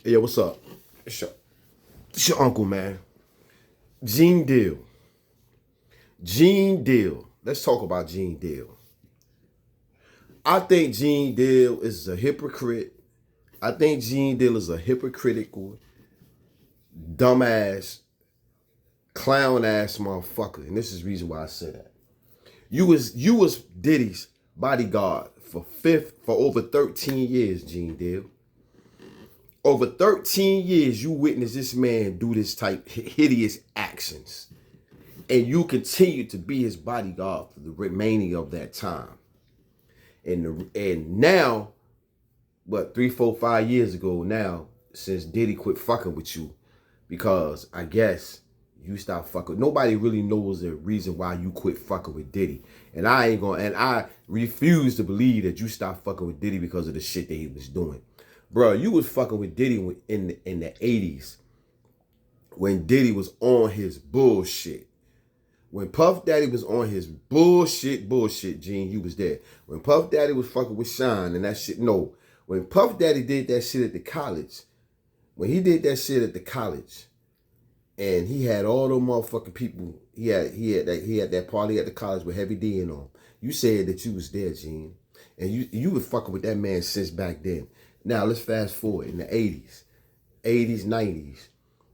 Hey, yo, what's up? It's your uncle, man. Gene Deal. Gene Deal. Let's talk about Gene Deal. I think Gene Deal is a hypocrite. I think Gene Deal is a hypocritical, dumbass, clown ass motherfucker. And this is the reason why I say that. You was Diddy's bodyguard for over 13 years, Gene Deal. Over 13 years, you witnessed this man do this type hideous actions. And you continue to be his bodyguard for the remaining of that time. And now, what, 3, 4, 5 years ago now, since Diddy quit fucking with you, because I guess you stopped fucking. Nobody really knows the reason why you quit fucking with Diddy. And I refuse to believe that you stopped fucking with Diddy because of the shit that he was doing. Bro, you was fucking with Diddy in the 80s when Diddy was on his bullshit. When Puff Daddy was on his bullshit, Gene, you was there. When Puff Daddy was fucking with Sean and that shit, no. When Puff Daddy did that shit at the college, when he did that shit at the college, and he had all them motherfucking people, he had that party at the college with Heavy D and on. You said that you was there, Gene. And you was fucking with that man since back then. Now let's fast forward in the 80s, 90s.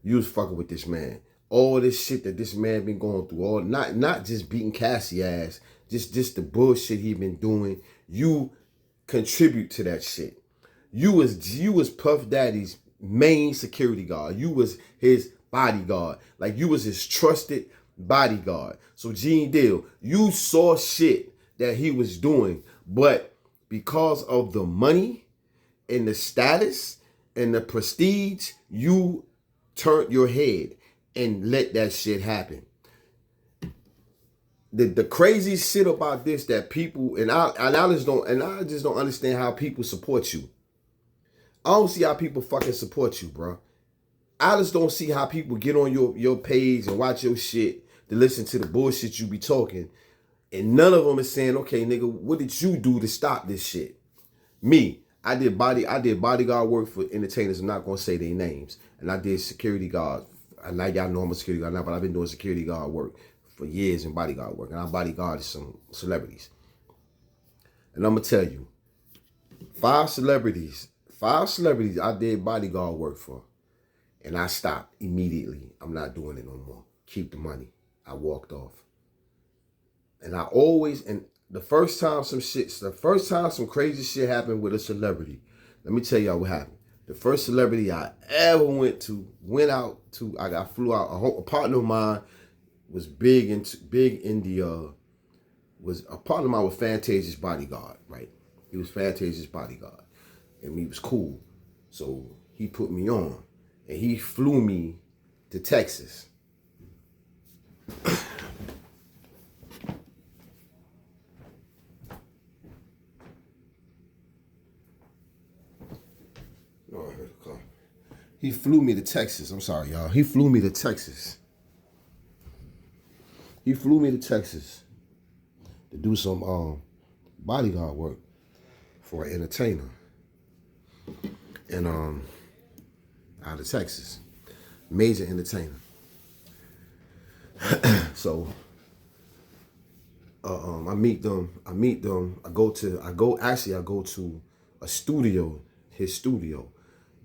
You was fucking with this man. All this shit that this man been going through, all not just beating Cassie ass, just the bullshit he been doing. You contribute to that shit. You was Puff Daddy's main security guard. You was his bodyguard. Like you was his trusted bodyguard. So Gene Deal, you saw shit that he was doing, but because of the money and the status and the prestige, you turned your head and let that shit happen. The crazy shit about this that people I just don't understand how people support you. I don't see how people fucking support you, bro. I just don't see how people get on your page and watch your shit to listen to the bullshit you be talking. And none of them is saying, okay, nigga, what did you do to stop this shit? Me, I did bodyguard work for entertainers. I'm not gonna say their names. And I did security guard. And now y'all know I'm a security guard now, but I've been doing security guard work for years in bodyguard work. And I bodyguarded some celebrities. And I'm gonna tell you, five celebrities I did bodyguard work for. And I stopped immediately. I'm not doing it no more. Keep the money. I walked off. And the first time some crazy shit happened with a celebrity, let me tell y'all what happened. The first celebrity I ever flew out. A partner of mine was was a partner of mine with Fantasia's bodyguard, right? He was Fantasia's bodyguard. And we was cool. So he put me on. And he flew me to Texas. Oh, I heard a car. He flew me to Texas. I'm sorry, y'all. He flew me to Texas. He flew me to Texas to do some bodyguard work for an entertainer. And out of Texas. Major entertainer. So I meet them. I go to a studio, his studio,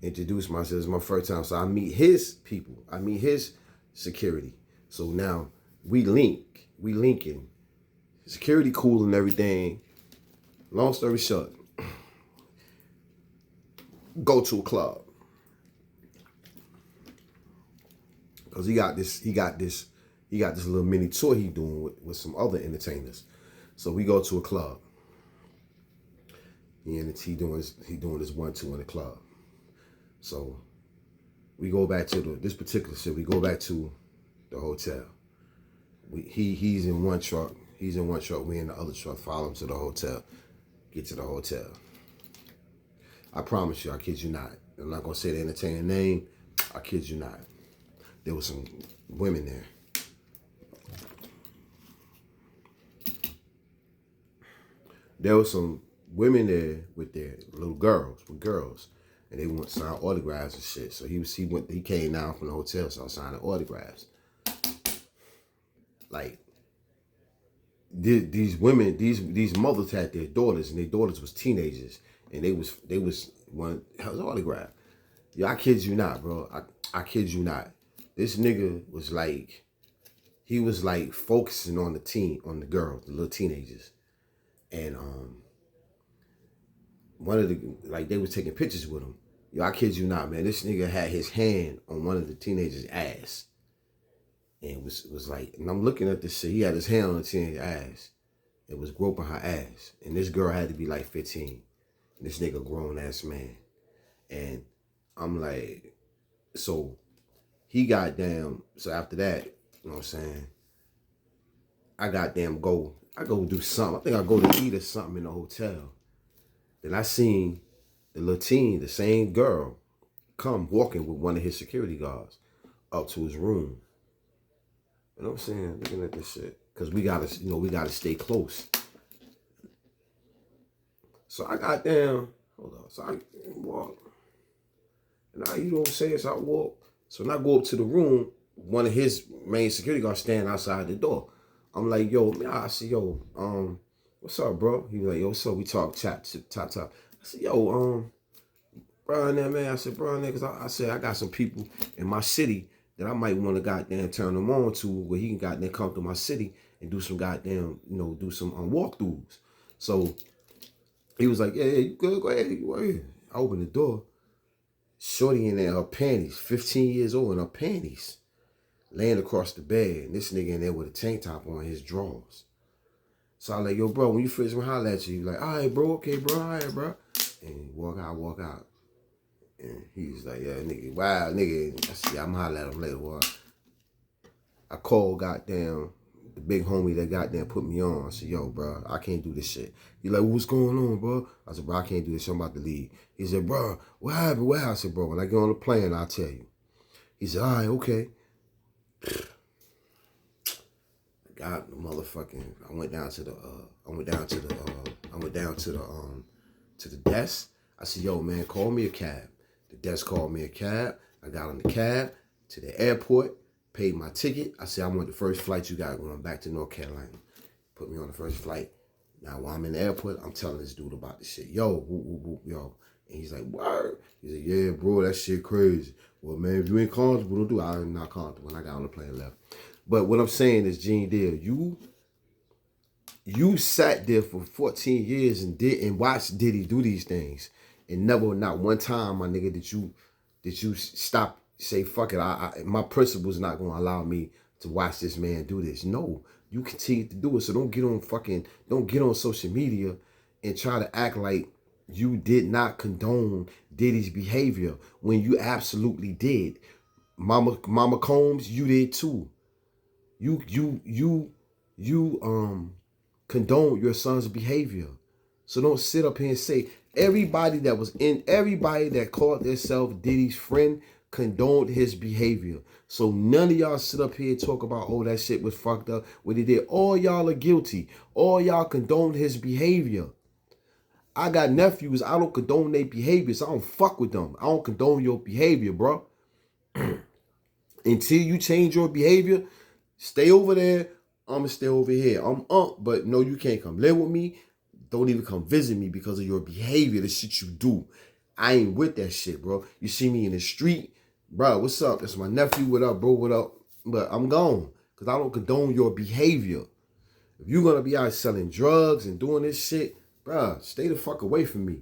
introduce myself. It's my first time. So I meet his people. I meet his security. So now we linking. Security cool and everything. Long story short, go to a club. Because he got this little mini tour he doing with some other entertainers. So we go to a club. And he doing this 1-2 in the club. So we go back to this particular shit. We go back to the hotel. He's in one truck. We in the other truck. Follow him to the hotel. Get to the hotel. I promise you, I kid you not. I'm not gonna say the entertainer name. I kid you not. There was some women there. There was some women there with their little girls, and they want to sign autographs and shit. So he came down from the hotel, started signing autographs. Like these women, these mothers had their daughters, and their daughters was teenagers, and they was one his autograph. Yeah, I kid you not, bro. I kid you not. This nigga was like, he was like focusing on the girls, the little teenagers, and one of the, like, they was taking pictures with him. Yo, I kid you not, man. This nigga had his hand on one of the teenagers' ass. And was like, and I'm looking at this shit. He had his hand on the teenager's ass. It was groping her ass. And this girl had to be like 15. And this nigga grown ass man. And I'm like, so he got damn, so after that, you know what I'm saying? I go do something. I think I go to eat or something in the hotel. Then I seen the Latine, the same girl, come walking with one of his security guards up to his room. You know what I'm saying? Looking at this shit. Because we gotta stay close. So I got down, hold on. So I walk. And you know what I'm saying? So I walk. So when I go up to the room, one of his main security guards standing outside the door. I'm like, yo, man, I said, yo, what's up, bro? He was like, yo, what's up? We talk, chat, top. I said, yo, bro, in there, man. I said, bro, in there, because I said, I got some people in my city that I might want to goddamn turn them on to, where he can goddamn come to my city and do some goddamn, do some walkthroughs. So he was like, yeah, you good? Go ahead. Go ahead. I opened the door. Shorty in there, her panties, 15 years old in her panties, laying across the bed. And this nigga in there with a tank top on his drawers. So I like, yo, bro, when you finish, I'm gonna holler at you. You like, all right, bro, okay, bro, all right, bro. And walk out. And he's like, yeah, nigga, wow, nigga. I said, I'm holler at him later. Well, I called goddamn the big homie that goddamn put me on. I said, yo, bro, I can't do this shit. He like, what's going on, bro? I said, bro, I can't do this shit. I'm about to leave. He said, bro, what happened? What happened? I said, bro, when I get on the plane, I'll tell you. He said, all right, okay. I got the motherfucking, I went down to the desk. I said, yo, man, call me a cab. The desk called me a cab. I got on the cab to the airport, paid my ticket. I said, I want the first flight you got going back to North Carolina. Put me on the first flight. Now, while I'm in the airport, I'm telling this dude about this shit. Yo, whoop, whoop, whoop, yo. And he's like, word. He's like, yeah, bro, that shit crazy. Well, man, if you ain't comfortable, don't do it. I'm not comfortable when I got on the plane left. But what I'm saying is, Gene Deal, you sat there for 14 years and watched Diddy do these things. And never, not one time, my nigga, did you stop, say, fuck it, my principles not gonna allow me to watch this man do this. No, you continue to do it. So don't get on social media and try to act like you did not condone Diddy's behavior when you absolutely did. Mama Combs, you did too. You condone your son's behavior. So don't sit up here and say everybody that called themselves Diddy's friend condoned his behavior. So none of y'all sit up here and talk about, oh, that shit was fucked up, what he did. All y'all are guilty. All y'all condoned his behavior. I got nephews, I don't condone their behavior, so I don't fuck with them. I don't condone your behavior, bro. Until you change your behavior, stay over there, I'ma stay over here. I'm up, but no, you can't come live with me. Don't even come visit me because of your behavior, the shit you do. I ain't with that shit, bro. You see me in the street, bro, what's up? That's my nephew, what up, bro, what up? But I'm gone, because I don't condone your behavior. If you're going to be out selling drugs and doing this shit, bro, stay the fuck away from me.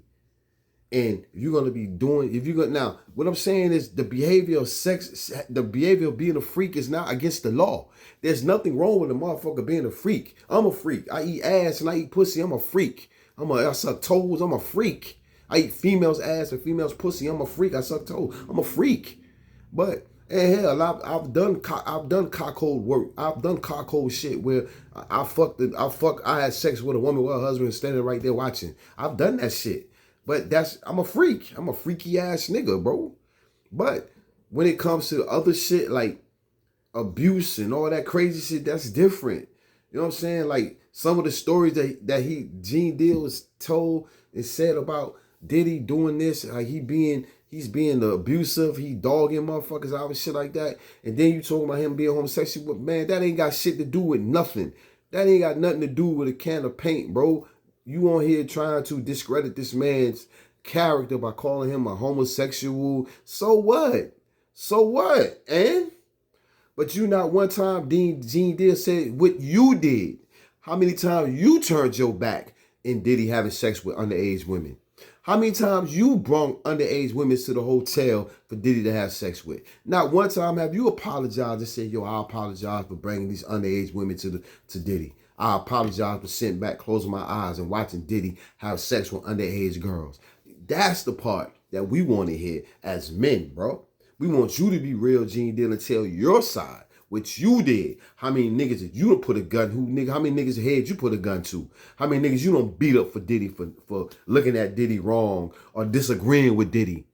And if you're going to be doing, now, what I'm saying is the behavior of sex, the behavior of being a freak is not against the law. There's nothing wrong with a motherfucker being a freak. I'm a freak. I eat ass and I eat pussy. I'm a freak. I suck toes. I'm a freak. I eat females' ass and females' pussy. I'm a freak. I suck toes. I'm a freak. But, and hell, I've done cockhold work. I've done cockhold shit where I had sex with a woman with her husband standing right there watching. I've done that shit. But I'm a freak. I'm a freaky ass nigga, bro. But when it comes to other shit like abuse and all that crazy shit, that's different. You know what I'm saying? Like some of the stories that Gene Deal was told and said about Diddy doing this, like he being He's being abusive. He dogging motherfuckers out and shit like that. And then you talking about him being homosexual. Man, that ain't got shit to do with nothing. That ain't got nothing to do with a can of paint, bro. You on here trying to discredit this man's character by calling him a homosexual. So what? So what? And? But you not one time, Gene Deal said what you did. How many times you turned your back in Diddy having sex with underage women? How many times you brought underage women to the hotel for Diddy to have sex with? Not one time have you apologized and said, yo, I apologize for bringing these underage women to Diddy. I apologize for sitting back, closing my eyes and watching Diddy have sex with underage girls. That's the part that we want to hear as men, bro. We want you to be real, Gene Deal, and tell your side. What you did. How many niggas did you done put a gun? How many niggas' head you put a gun to? How many niggas you done beat up for Diddy for looking at Diddy wrong or disagreeing with Diddy?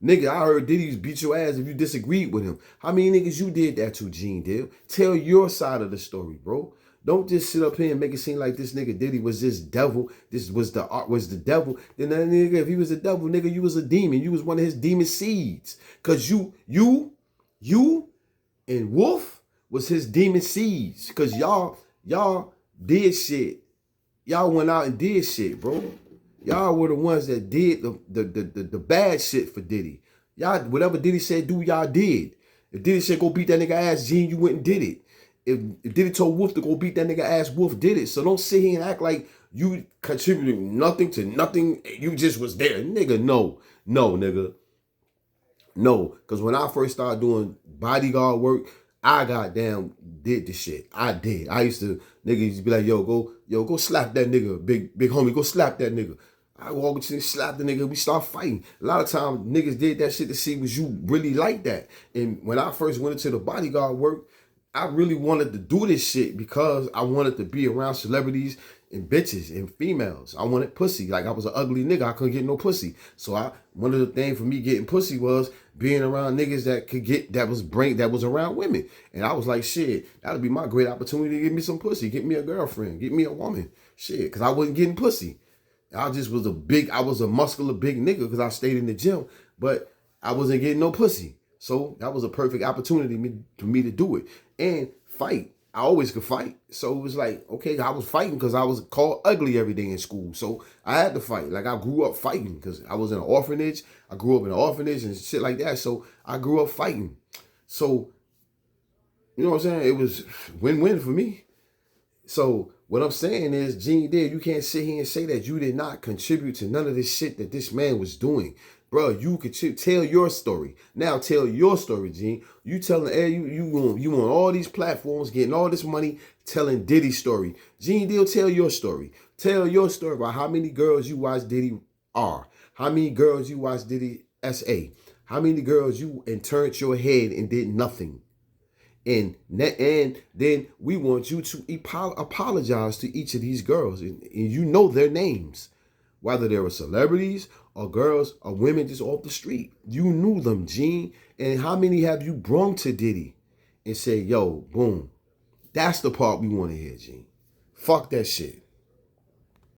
Nigga, I heard Diddy beat your ass if you disagreed with him. How many niggas you did that to, Gene Deal? Tell your side of the story, bro. Don't just sit up here and make it seem like this nigga Diddy was this devil. This was the devil. Then that nigga, if he was a devil, nigga, you was a demon. You was one of his demon seeds. Cause you and Wolf was his demon seeds. Cause y'all did shit. Y'all went out and did shit, bro. Y'all were the ones that did the bad shit for Diddy. Y'all, whatever Diddy said do, y'all did. If Diddy said go beat that nigga ass, Gene, you went and did it. If Diddy told Wolf to go beat that nigga ass, Wolf did it. So don't sit here and act like you contributed nothing to nothing. You just was there. Nigga, no, nigga. No, because when I first started doing bodyguard work, I goddamn did the shit. I did. I used to, niggas used to be like, yo, go slap that nigga, big homie, go slap that nigga. I walk into and slap the nigga, we start fighting. A lot of times niggas did that shit to see was you really like that. And when I first went into the bodyguard work, I really wanted to do this shit because I wanted to be around celebrities and bitches and females. I wanted pussy. Like I was an ugly nigga. I couldn't get no pussy. So one of the things for me getting pussy was being around niggas that was around women. And I was like, shit, that'll be my great opportunity to get me some pussy, get me a girlfriend, get me a woman. Shit, because I wasn't getting pussy. I was a muscular big nigga because I stayed in the gym, but I wasn't getting no pussy. So that was a perfect opportunity for me to do it and fight. I always could fight. So it was like, okay, I was fighting because I was called ugly every day in school. So I had to fight. Like I grew up fighting because I was in an orphanage. I grew up in an orphanage and shit like that. So I grew up fighting. So, you know what I'm saying? It was win-win for me. So what I'm saying is, Gene Deal, you can't sit here and say that you did not contribute to none of this shit that this man was doing. Bro, you could tell your story. Now tell your story, Gene. You telling you on all these platforms, getting all this money, telling Diddy's story. Gene Deal, tell your story. Tell your story about how many girls you watch Diddy R. How many girls you watch Diddy SA. How many girls you turned your head and did nothing. And then we want you to apologize to each of these girls. And you know their names. Whether they were celebrities or girls or women just off the street. You knew them, Gene. And how many have you brung to Diddy and say, yo, boom. That's the part we want to hear, Gene. Fuck that shit.